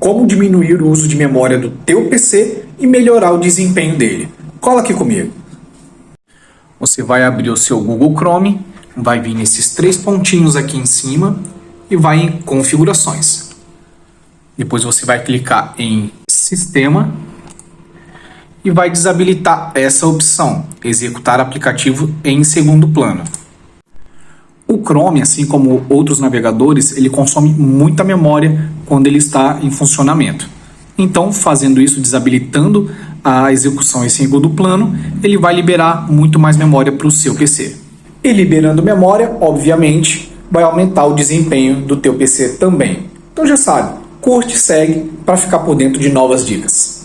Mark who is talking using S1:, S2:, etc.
S1: como diminuir o uso de memória do teu PC e melhorar o desempenho dele. Cola aqui comigo. Você vai abrir o seu Google Chrome, vai vir nesses 3 pontinhos aqui em cima e vai em Configurações. Depois você vai clicar em Sistema e vai desabilitar essa opção, Executar aplicativo em segundo plano. O Chrome, assim como outros navegadores, ele consome muita memória quando ele está em funcionamento. Então, fazendo isso, desabilitando a execução em segundo plano, ele vai liberar muito mais memória para o seu PC. E liberando memória, obviamente, vai aumentar o desempenho do teu PC também. Então já sabe, curte, segue para ficar por dentro de novas dicas.